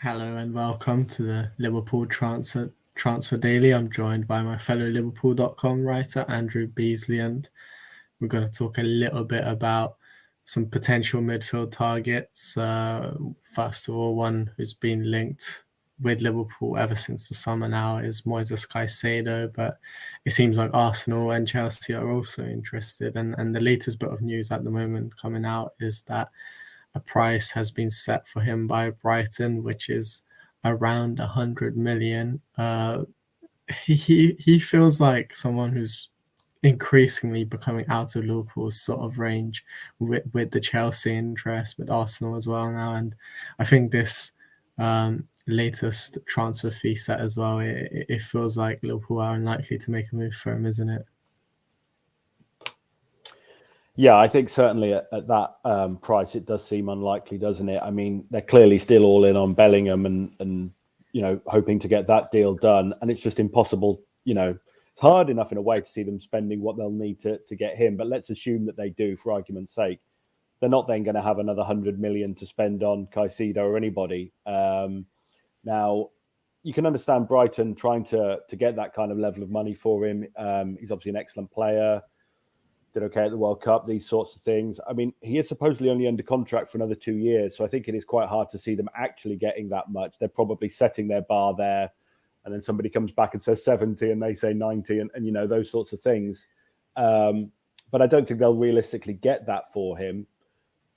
Hello and welcome to the Liverpool Transfer Daily. I'm joined by my fellow Liverpool.com writer Andrew Beasley, and we're going to talk a little bit about some potential midfield targets. First of all, one who's been linked with Liverpool ever since the summer now is Moises Caicedo, but it seems like Arsenal and Chelsea are also interested. And the latest bit of news at the moment coming out is that a price has been set for him by Brighton, which is around 100 million. He feels like someone who's increasingly becoming out of Liverpool's sort of range with the Chelsea interest, with Arsenal as well now. And I think this latest transfer fee set as well, it feels like Liverpool are unlikely to make a move for him, isn't it? Yeah, I think certainly at that price, it does seem unlikely, doesn't it? I mean, they're clearly still all in on Bellingham and hoping to get that deal done. And it's just impossible, it's hard enough in a way to see them spending what they'll need to get him. But let's assume that they do, for argument's sake. They're not then going to have another 100 million to spend on Caicedo or anybody. Now, you can understand Brighton trying to get that kind of level of money for him. He's obviously an excellent player. Did okay at the World Cup, these sorts of things. I mean, he is supposedly only under contract for another 2 years, so I think it is quite hard to see them actually getting that much. They're probably setting their bar there, and then somebody comes back and says 70 and they say 90 and those sorts of things. But I don't think they'll realistically get that for him.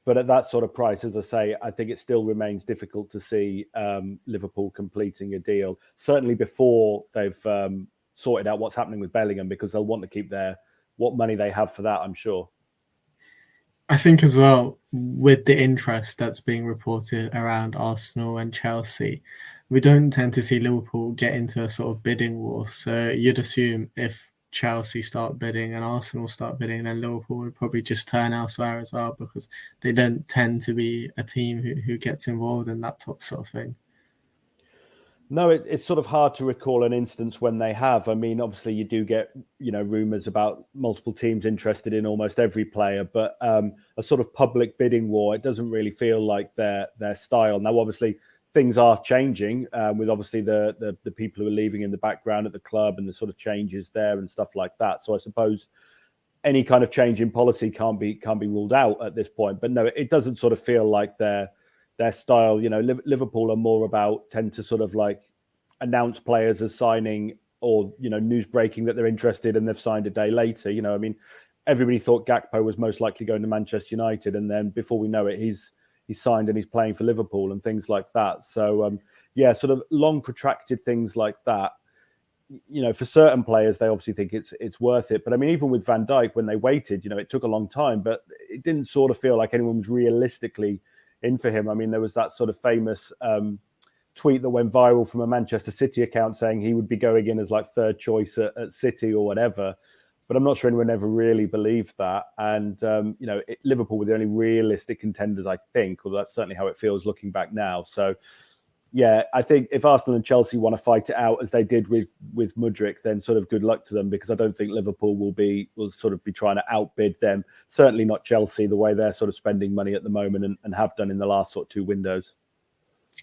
But at that sort of price, as I say, I think it still remains difficult to see Liverpool completing a deal, certainly before they've sorted out what's happening with Bellingham, because they'll want to keep what money they have for that, I'm sure. I think as well, with the interest that's being reported around Arsenal and Chelsea, we don't tend to see Liverpool get into a sort of bidding war. So you'd assume if Chelsea start bidding and Arsenal start bidding, then Liverpool would probably just turn elsewhere as well, because they don't tend to be a team who gets involved in that sort of thing. No, it's sort of hard to recall an instance when they have. I mean, obviously you do get, rumours about multiple teams interested in almost every player, but a sort of public bidding war, it doesn't really feel like their style. Now, obviously, things are changing with obviously the people who are leaving in the background at the club and the sort of changes there and stuff like that. So I suppose any kind of change in policy can't be ruled out at this point. But no, it doesn't sort of feel like their style. Liverpool are more tend to sort of like announce players as signing or, news breaking that they're interested and they've signed a day later. I mean, everybody thought Gakpo was most likely going to Manchester United. And then before we know it, he's signed and he's playing for Liverpool and things like that. So, sort of long protracted things like that. For certain players, they obviously think it's worth it. But I mean, even with Van Dijk, when they waited, it took a long time, but it didn't sort of feel like anyone was realistically in for him. I mean, there was that sort of famous tweet that went viral from a Manchester City account saying he would be going in as like third choice at City or whatever. But I'm not sure anyone ever really believed that. And, Liverpool were the only realistic contenders, I think, although that's certainly how it feels looking back now. So, yeah, I think if Arsenal and Chelsea want to fight it out as they did with Mudryk, then sort of good luck to them, because I don't think Liverpool will sort of be trying to outbid them. Certainly not Chelsea, the way they're sort of spending money at the moment and have done in the last sort of 2 windows.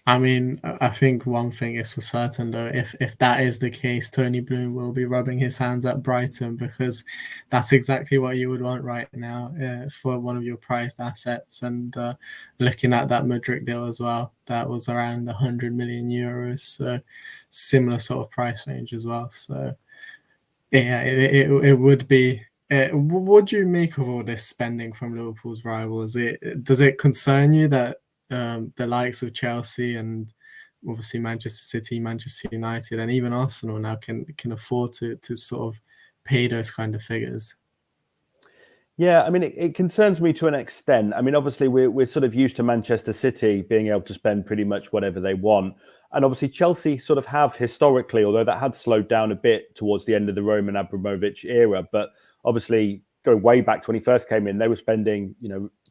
I mean, I think one thing is for certain, though, if that is the case, Tony Bloom will be rubbing his hands at Brighton, because that's exactly what you would want right now for one of your prized assets. And looking at that Mudryk deal as well, that was around 100 million euros, so similar sort of price range as well. So, yeah, it would be. What do you make of all this spending from Liverpool's rivals? Does it concern you that the likes of Chelsea and obviously Manchester City, Manchester United, and even Arsenal now can afford to sort of pay those kind of figures? Yeah, I mean, it concerns me to an extent. I mean, obviously, we're sort of used to Manchester City being able to spend pretty much whatever they want. And obviously, Chelsea sort of have historically, although that had slowed down a bit towards the end of the Roman Abramovich era. But obviously, going way back to when he first came in, they were spending,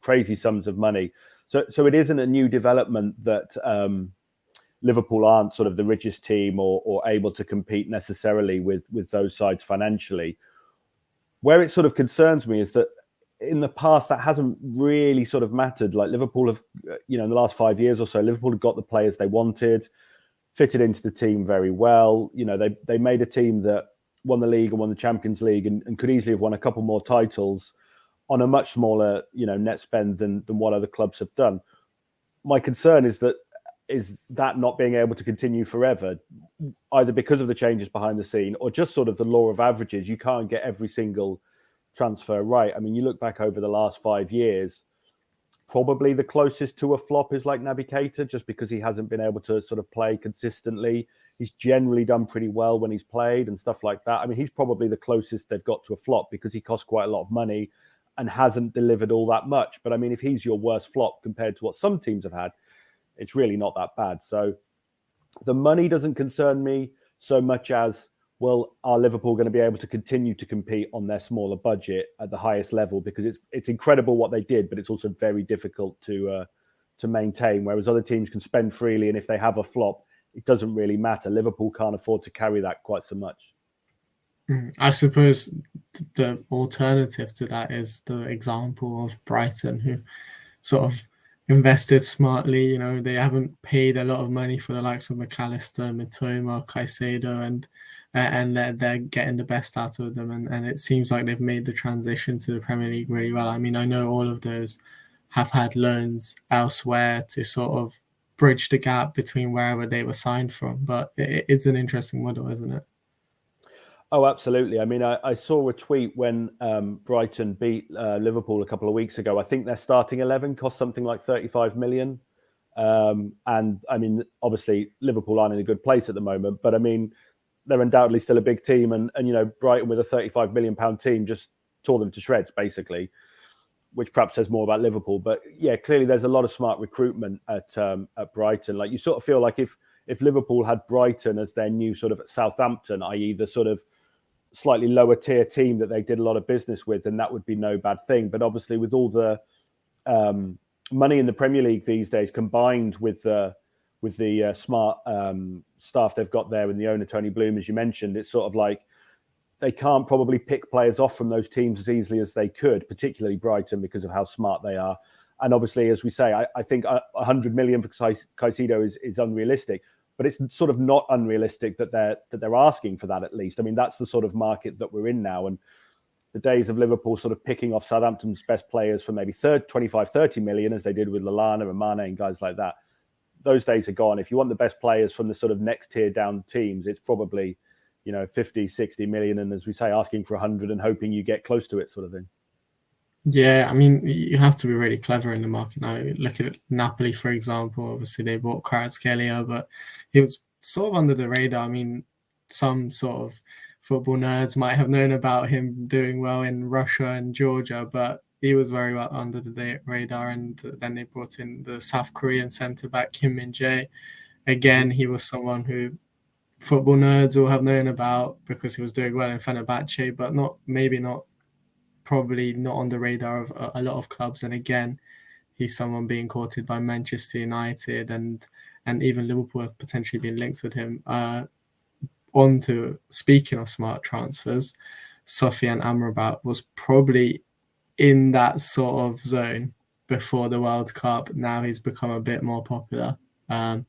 crazy sums of money. So it isn't a new development that Liverpool aren't sort of the richest team or able to compete necessarily with those sides financially. Where it sort of concerns me is that in the past, that hasn't really sort of mattered. Like Liverpool have, in the last 5 years or so, Liverpool have got the players they wanted, fitted into the team very well. They made a team that won the league and won the Champions League and could easily have won a couple more titles on a much smaller, net spend than what other clubs have done. My concern is that not being able to continue forever, either because of the changes behind the scene or just sort of the law of averages. You can't get every single transfer right. I mean, you look back over the last 5 years, probably the closest to a flop is like Naby Keita, just because he hasn't been able to sort of play consistently. He's generally done pretty well when he's played and stuff like that. I mean, he's probably the closest they've got to a flop because he costs quite a lot of money and hasn't delivered all that much. But I mean, if he's your worst flop compared to what some teams have had, it's really not that bad. So the money doesn't concern me so much as, well, are Liverpool going to be able to continue to compete on their smaller budget at the highest level? Because it's incredible what they did, but it's also very difficult to maintain. Whereas other teams can spend freely, and if they have a flop, it doesn't really matter. Liverpool can't afford to carry that quite so much. I suppose the alternative to that is the example of Brighton, who sort of invested smartly. They haven't paid a lot of money for the likes of McAllister, Mitoma, Caicedo, and they're getting the best out of them. And it seems like they've made the transition to the Premier League really well. I mean, I know all of those have had loans elsewhere to sort of bridge the gap between wherever they were signed from. But it's an interesting model, isn't it? Oh, absolutely. I mean, I saw a tweet when Brighton beat Liverpool a couple of weeks ago. I think their starting 11 cost something like 35 million. And I mean, obviously, Liverpool aren't in a good place at the moment, but I mean, they're undoubtedly still a big team. And Brighton with a 35 million pound team just tore them to shreds, basically, which perhaps says more about Liverpool. But yeah, clearly there's a lot of smart recruitment at Brighton. Like, you sort of feel like if Liverpool had Brighton as their new sort of Southampton, i.e. the sort of slightly lower tier team that they did a lot of business with, and that would be no bad thing. But obviously, with all the money in the Premier League these days, combined with the smart staff they've got there, and the owner Tony Bloom, as you mentioned, it's sort of like they can't probably pick players off from those teams as easily as they could, particularly Brighton, because of how smart they are. And obviously, as we say, I think 100 million for Caicedo is unrealistic. But it's sort of not unrealistic that they're asking for that, at least. I mean, that's the sort of market that we're in now. And the days of Liverpool sort of picking off Southampton's best players for maybe 25, 30 million, as they did with Lallana and Mane and guys like that, those days are gone. If you want the best players from the sort of next tier down teams, it's probably, 50, 60 million. And as we say, asking for 100 and hoping you get close to it, sort of thing. Yeah, I mean, you have to be really clever in the market now. Look at Napoli, for example. Obviously, they bought Kvaratskhelia, but he was sort of under the radar. I mean, some sort of football nerds might have known about him doing well in Russia and Georgia, but he was very well under the radar. And then they brought in the South Korean centre-back, Kim Min-jae. Again, he was someone who football nerds will have known about because he was doing well in Fenerbahce, but probably not on the radar of a lot of clubs. And again, he's someone being courted by Manchester United and even Liverpool have potentially been linked with him. On to speaking of smart transfers, Sofyan Amrabat was probably in that sort of zone before the World Cup. Now he's become a bit more popular. Liverpool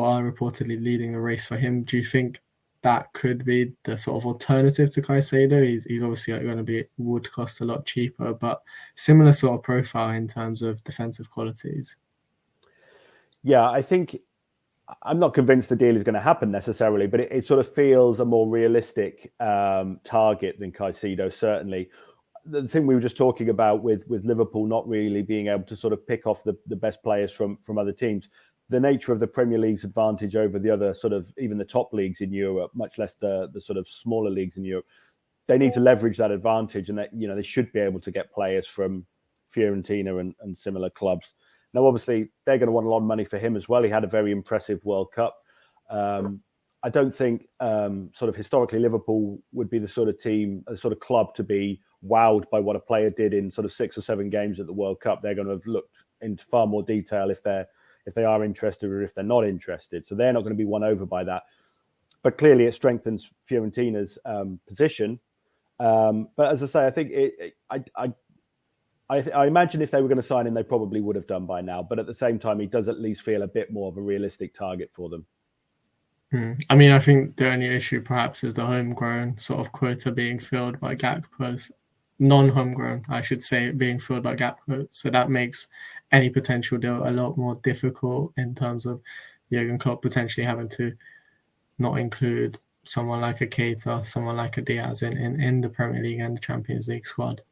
are reportedly leading the race for him. Do you think that could be the sort of alternative to Caicedo? He's obviously would cost a lot cheaper, but similar sort of profile in terms of defensive qualities. Yeah, I think I'm not convinced the deal is going to happen necessarily, but it sort of feels a more realistic target than Caicedo, certainly. The thing we were just talking about with Liverpool not really being able to sort of pick off the best players from other teams, the nature of the Premier League's advantage over the other sort of even the top leagues in Europe, much less the sort of smaller leagues in Europe, they need to leverage that advantage, and that they should be able to get players from Fiorentina and similar clubs. Now, obviously, they're going to want a lot of money for him as well. He had a very impressive World Cup. I don't think sort of historically Liverpool would be the sort of team, a sort of club to be wowed by what a player did in sort of 6 or 7 games at the World Cup. They're going to have looked into far more detail if they are interested or if they're not interested. So they're not going to be won over by that. But clearly it strengthens Fiorentina's position. But as I say, I think I imagine if they were going to sign him, they probably would have done by now. But at the same time, he does at least feel a bit more of a realistic target for them. I mean, I think the only issue perhaps is the homegrown sort of quota being filled by Gakpo's non-homegrown, I should say, being filled by Gakpo. So that makes any potential deal a lot more difficult in terms of Jurgen Klopp potentially having to not include someone like a Keita, someone like a Diaz in the Premier League and the Champions League squad.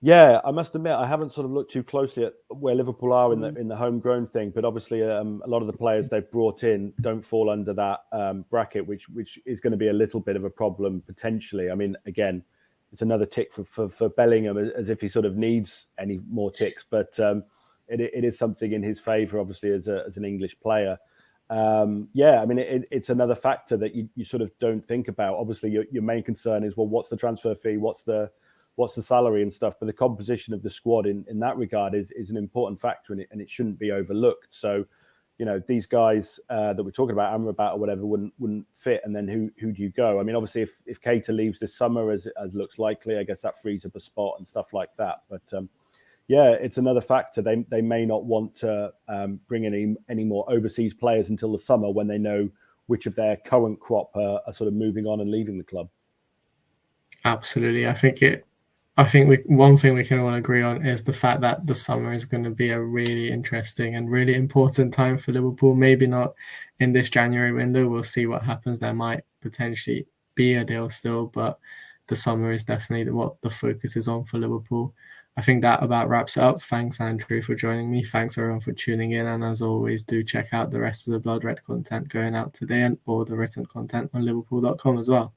Yeah, I must admit I haven't sort of looked too closely at where Liverpool are in the homegrown thing, but obviously a lot of the players they've brought in don't fall under that bracket, which is going to be a little bit of a problem potentially. I mean, again, it's another tick for Bellingham, as if he sort of needs any more ticks, but it is something in his favour, obviously, as an English player. Yeah, I mean, it's another factor that you sort of don't think about. Obviously, your main concern is, well, what's the transfer fee? What's the salary and stuff? But the composition of the squad in that regard is an important factor, and it shouldn't be overlooked. So, you know, these guys that we're talking about, Amrabat or whatever, wouldn't fit. And then who do you go? I mean, obviously, if Keita leaves this summer, as looks likely, I guess that frees up a spot and stuff like that. But yeah, it's another factor. They may not want to bring any more overseas players until the summer, when they know which of their current crop are sort of moving on and leaving the club. Absolutely. I think one thing we can all agree on is the fact that the summer is going to be a really interesting and really important time for Liverpool. Maybe not in this January window. We'll see what happens. There might potentially be a deal still, but the summer is definitely what the focus is on for Liverpool. I think that about wraps it up. Thanks, Andrew, for joining me. Thanks, everyone, for tuning in. And as always, do check out the rest of the Blood Red content going out today, and all the written content on Liverpool.com as well.